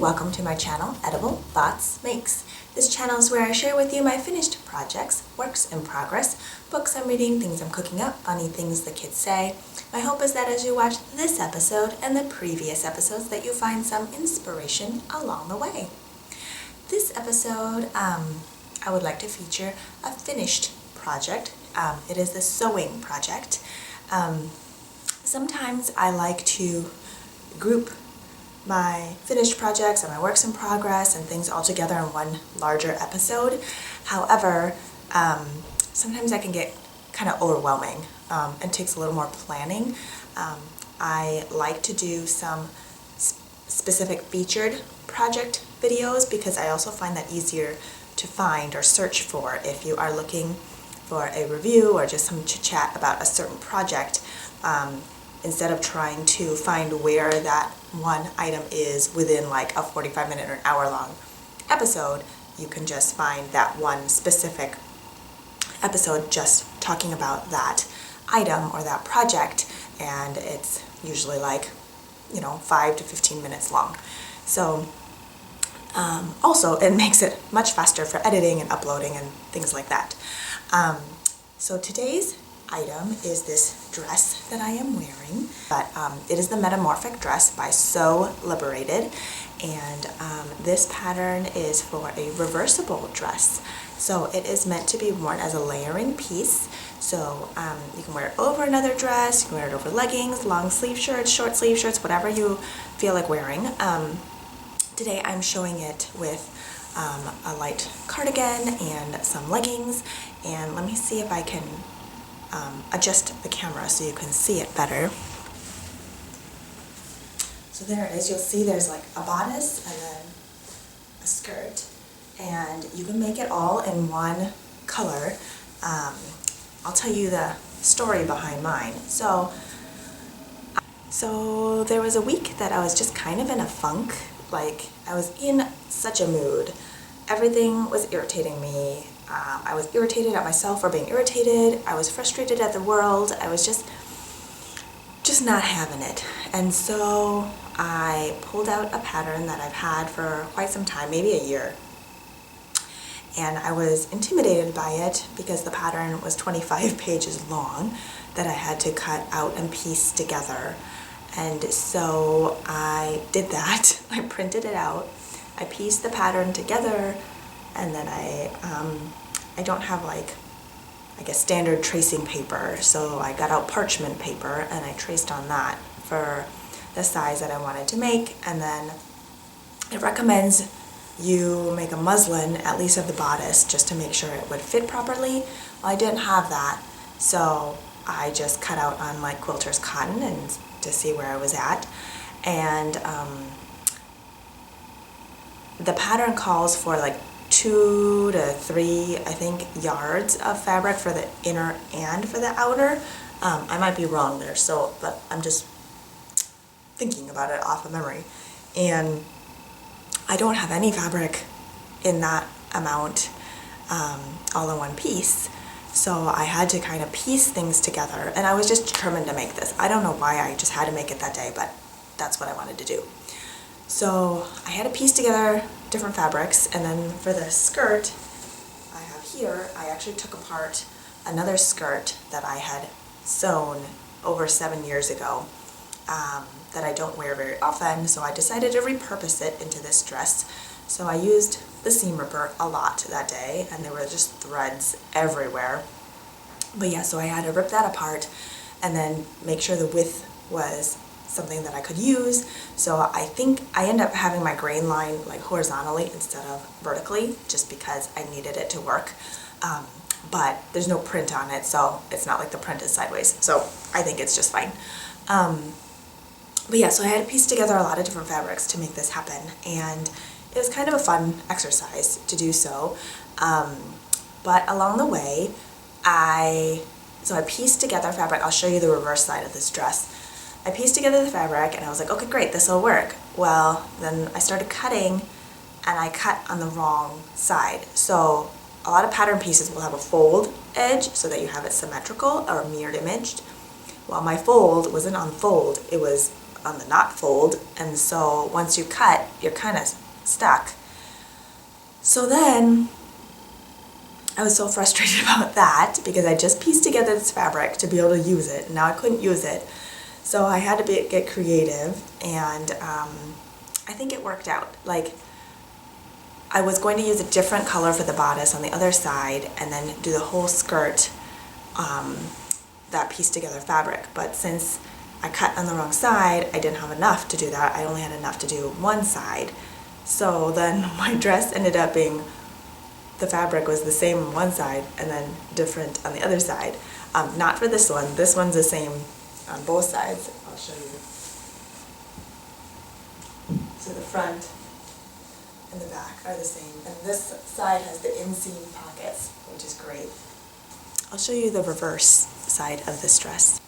welcome to my channel, Edible Thoughts Makes. This channel is where I share with you my finished projects, works in progress, books I'm reading, things I'm cooking up, funny things the kids say. My hope is that as you watch this episode and the previous episodes that you find some inspiration along the way. This episode, I would like to feature a finished project. It is the sewing project. Sometimes I like to group my finished projects and my works in progress and things all together in one larger episode. However, sometimes that can get kind of overwhelming and takes a little more planning. I like to do some specific featured project videos because I also find that easier to find or search for if you are looking for a review or just some chit-chat about a certain project. Instead of trying to find where that one item is within like a 45-minute or an hour-long episode, you can just find that one specific episode just talking about that item or that project, and it's usually like, 5 to 15 minutes long. So also it makes it much faster for editing and uploading and things like that. So today's item is this dress that I am wearing, but it is the Metamorphic dress by Sew Liberated, and this pattern is for a reversible dress. So it is meant to be worn as a layering piece. So you can wear it over another dress, you can wear it over leggings, long sleeve shirts, short sleeve shirts, whatever you feel like wearing. Today I'm showing it with a light cardigan and some leggings, and let me see if I can adjust the camera so you can see it better. So there it is. You'll see there's like a bodice and then a skirt, and you can make it all in one color. I'll tell you the story behind mine. So there was a week that I was just kind of in a funk. Like, I was in such a mood. Everything was irritating me. I was irritated at myself for being irritated. I was frustrated at the world. I was just not having it. And so I pulled out a pattern that I've had for quite some time, maybe a year. And I was intimidated by it because the pattern was 25 pages long that I had to cut out and piece together. And so I did that. I printed it out. I pieced the pattern together, and then I don't have like, I guess, standard tracing paper, so I got out parchment paper and I traced on that for the size that I wanted to make. And then it recommends you make a muslin, at least of the bodice, just to make sure it would fit properly. Well, I didn't have that, so I just cut out on like quilter's cotton and to see where I was at. And the pattern calls for like 2 to 3, I think, yards of fabric for the inner and for the outer. I might be wrong there, but I'm just thinking about it off of memory. And I don't have any fabric in that amount all in one piece. So I had to kind of piece things together, and I was just determined to make this. I don't know why, I just had to make it that day, but that's what I wanted to do. So I had to piece together different fabrics, and then for the skirt I have here, I actually took apart another skirt that I had sewn over 7 years ago that I don't wear very often, so I decided to repurpose it into this dress. So I used the seam ripper a lot that day, and there were just threads everywhere. But yeah, so I had to rip that apart and then make sure the width was something that I could use. So I think I ended up having my grain line like horizontally instead of vertically, just because I needed it to work. But there's no print on it, so it's not like the print is sideways. So I think it's just fine. But yeah, so I had to piece together a lot of different fabrics to make this happen, and it was kind of a fun exercise to do so. But along the way, I pieced together fabric. I'll show you the reverse side of this dress. I pieced together the fabric and I was like, okay, great, this will work. Well, then I started cutting and I cut on the wrong side. So a lot of pattern pieces will have a fold edge so that you have it symmetrical or mirrored imaged. Well, my fold wasn't on fold, it was on the knot fold, and so once you cut, you're kind of stuck. So then I was so frustrated about that because I just pieced together this fabric to be able to use it, and now I couldn't use it. So I had to get creative, and I think it worked out. Like, I was going to use a different color for the bodice on the other side and then do the whole skirt, that pieced together fabric. But since I cut on the wrong side, I didn't have enough to do that. I only had enough to do one side. So then my dress ended up being, the fabric was the same on one side and then different on the other side. Not for this one. This one's the same on both sides. I'll show you. So the front and the back are the same, and this side has the inseam pockets, which is great. I'll show you the reverse side of this dress.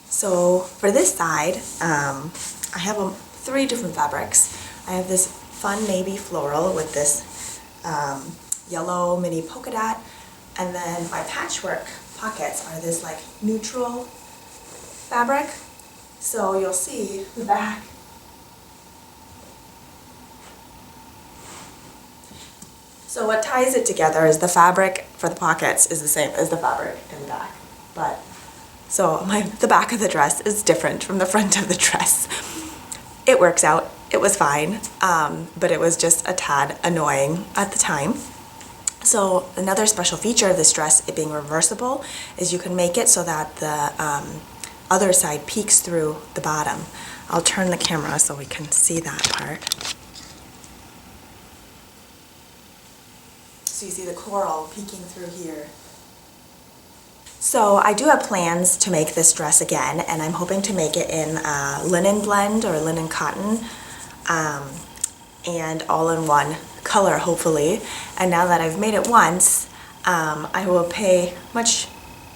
So for this side, I have 3 different fabrics. I have this fun navy floral with this yellow mini polka dot, and then my patchwork pockets are this like neutral fabric. So you'll see the back. So what ties it together is the fabric for the pockets is the same as the fabric in the back, but so the back of the dress is different from the front of the dress. It works out. It was fine, but it was just a tad annoying at the time. So another special feature of this dress, it being reversible, is you can make it so that the other side peeks through the bottom. I'll turn the camera so we can see that part. So you see the coral peeking through here. So I do have plans to make this dress again, and I'm hoping to make it in linen blend or linen cotton, and all in one color, hopefully. And now that I've made it once, I will pay much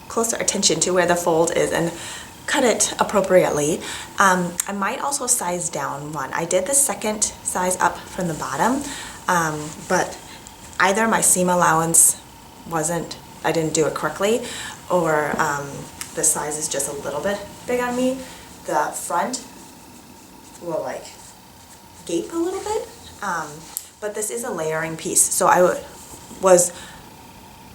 closer attention to where the fold is and cut it appropriately. I might also size down one. I did the second size up from the bottom, but either my seam allowance I didn't do it correctly, or the size is just a little bit big on me. The front will like gape a little bit, but this is a layering piece, so I was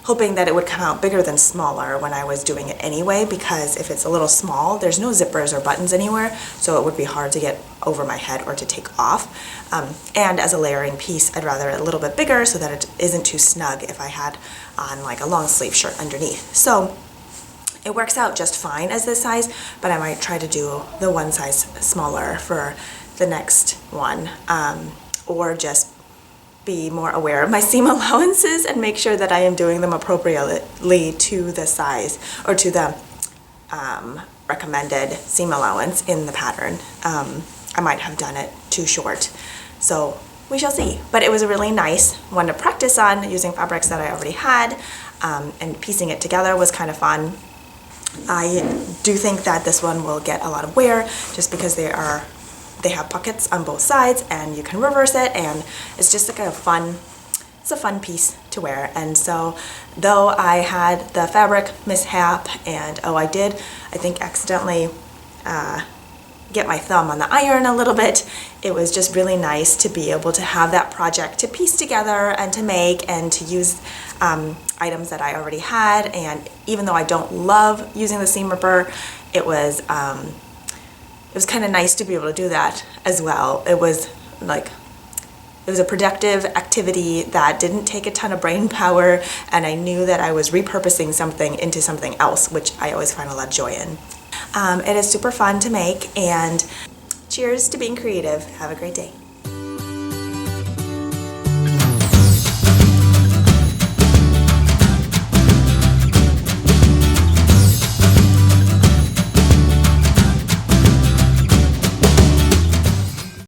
hoping that it would come out bigger than smaller when I was doing it anyway, because if it's a little small, there's no zippers or buttons anywhere, so it would be hard to get over my head or to take off. And as a layering piece, I'd rather it a little bit bigger so that it isn't too snug if I had on like a long sleeve shirt underneath. So it works out just fine as this size, but I might try to do the one size smaller for the next one, or just be more aware of my seam allowances and make sure that I am doing them appropriately to the size or to the recommended seam allowance in the pattern. I might have done it too short, so we shall see. But it was a really nice one to practice on using fabrics that I already had, and piecing it together was kind of fun. I do think that this one will get a lot of wear just because they have pockets on both sides and you can reverse it, and it's just like it's a fun piece to wear. And so though I had the fabric mishap and I did, I think, accidentally get my thumb on the iron a little bit, it was just really nice to be able to have that project to piece together and to make and to use items that I already had. And even though I don't love using the seam ripper, it was kind of nice to be able to do that as well. It was a productive activity that didn't take a ton of brain power, and I knew that I was repurposing something into something else, which I always find a lot of joy in. It is super fun to make, and cheers to being creative. Have a great day.